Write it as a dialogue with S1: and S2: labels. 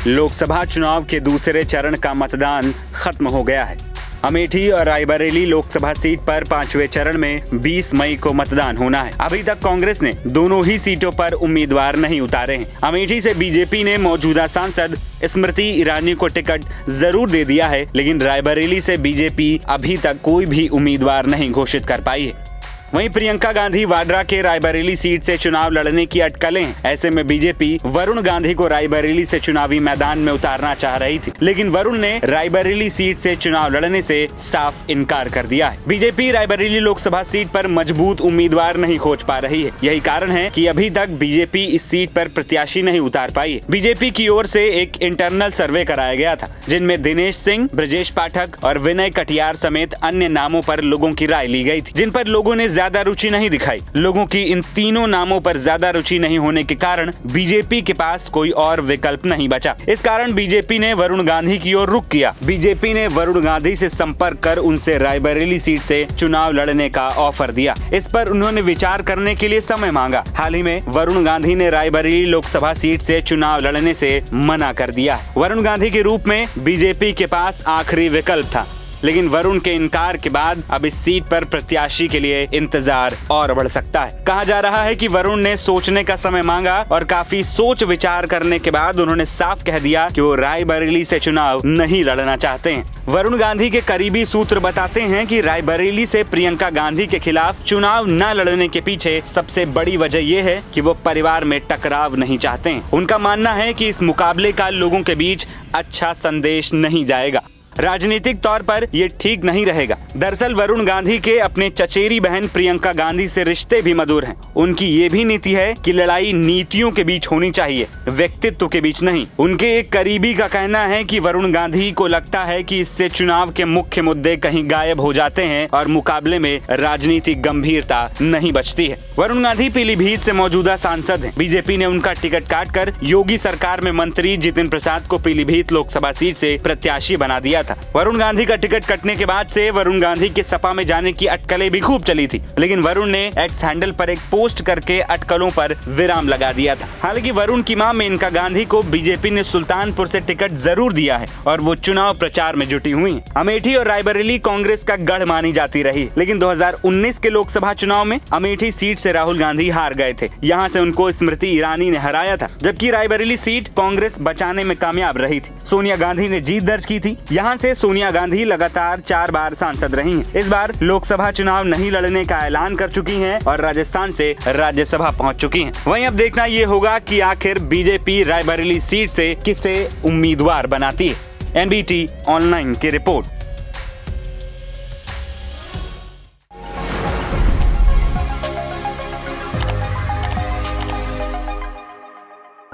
S1: लोकसभा चुनाव के दूसरे चरण का मतदान खत्म हो गया है। अमेठी और रायबरेली लोकसभा सीट पर 5वें चरण में 20 मई को मतदान होना है। अभी तक कांग्रेस ने दोनों ही सीटों पर उम्मीदवार नहीं उतारे हैं। अमेठी से बीजेपी ने मौजूदा सांसद स्मृति ईरानी को टिकट जरूर दे दिया है, लेकिन रायबरेली से बीजेपी अभी तक कोई भी उम्मीदवार नहीं घोषित कर पाई है। वहीं प्रियंका गांधी वाड्रा के रायबरेली सीट से चुनाव लड़ने की अटकलें हैं। ऐसे में बीजेपी वरुण गांधी को रायबरेली से चुनावी मैदान में उतारना चाह रही थी, लेकिन वरुण ने रायबरेली सीट से चुनाव लड़ने से साफ इनकार कर दिया है। बीजेपी रायबरेली लोकसभा सीट पर मजबूत उम्मीदवार नहीं खोज पा रही है। यही कारण है कि अभी तक बीजेपी इस सीट पर प्रत्याशी नहीं उतार पाई है। बीजेपी की ओर से एक इंटरनल सर्वे कराया गया था, जिनमें दिनेश सिंह, ब्रजेश पाठक और विनय कटियार समेत अन्य नामों पर लोगों की राय ली गई थी, जिन पर लोगों ने ज्यादा रुचि नहीं दिखाई। लोगों की इन तीनों नामों पर ज्यादा रुचि नहीं होने के कारण बीजेपी के पास कोई और विकल्प नहीं बचा। इस कारण बीजेपी ने वरुण गांधी की ओर रुख किया। बीजेपी ने वरुण गांधी से संपर्क कर उनसे रायबरेली सीट से चुनाव लड़ने का ऑफर दिया। इस पर उन्होंने विचार करने के लिए समय मांगा। हाल ही में वरुण गांधी ने रायबरेली लोकसभा सीट से चुनाव लड़ने से मना कर दिया। वरुण गांधी के रूप में बीजेपी के पास आखिरी विकल्प था, लेकिन वरुण के इनकार के बाद अब इस सीट पर प्रत्याशी के लिए इंतजार और बढ़ सकता है। कहा जा रहा है कि वरुण ने सोचने का समय मांगा और काफी सोच विचार करने के बाद उन्होंने साफ कह दिया कि वो रायबरेली से चुनाव नहीं लड़ना चाहते हैं। वरुण गांधी के करीबी सूत्र बताते हैं कि रायबरेली से प्रियंका गांधी के खिलाफ चुनाव न लड़ने के पीछे सबसे बड़ी वजह यह है कि वो परिवार में टकराव नहीं चाहते हैं। उनका मानना है कि इस मुकाबले का लोगों के बीच अच्छा संदेश नहीं जाएगा। राजनीतिक तौर पर ये ठीक नहीं रहेगा। दरअसल वरुण गांधी के अपने चचेरी बहन प्रियंका गांधी से रिश्ते भी मधुर हैं। उनकी ये भी नीति है कि लड़ाई नीतियों के बीच होनी चाहिए, व्यक्तित्व के बीच नहीं। उनके एक करीबी का कहना है कि वरुण गांधी को लगता है कि इससे चुनाव के मुख्य मुद्दे कहीं गायब हो जाते हैं और मुकाबले में राजनीतिक गंभीरता नहीं बचती है। वरुण गांधी पीलीभीत से मौजूदा सांसद हैं। बीजेपी ने उनका टिकट काटकर योगी सरकार में मंत्री जितिन प्रसाद को पीलीभीत लोकसभा सीट से प्रत्याशी बना दिया। वरुण गांधी का टिकट कटने के बाद से वरुण गांधी के सपा में जाने की अटकलें भी खूब चली थी, लेकिन वरुण ने एक्स हैंडल पर एक पोस्ट करके अटकलों पर विराम लगा दिया था। हालांकि वरुण की मां मेनका गांधी को बीजेपी ने सुल्तानपुर से टिकट जरूर दिया है और वो चुनाव प्रचार में जुटी हुई हैं। अमेठी और रायबरेली कांग्रेस का गढ़ मानी जाती रही, लेकिन 2019 के लोकसभा चुनाव में अमेठी सीट से राहुल गांधी हार गए थे। यहाँ से उनको स्मृति ईरानी ने हराया था, जबकि रायबरेली सीट कांग्रेस बचाने में कामयाब रही थी। सोनिया गांधी ने जीत दर्ज की थी। यहाँ से सोनिया गांधी लगातार 4 बार सांसद रही हैं। इस बार लोकसभा चुनाव नहीं लड़ने का ऐलान कर चुकी हैं और राजस्थान से राज्यसभा पहुंच चुकी हैं। वहीं अब देखना ये होगा कि आखिर बीजेपी रायबरेली सीट से किसे उम्मीदवार बनाती है। NBT ऑनलाइन की रिपोर्ट।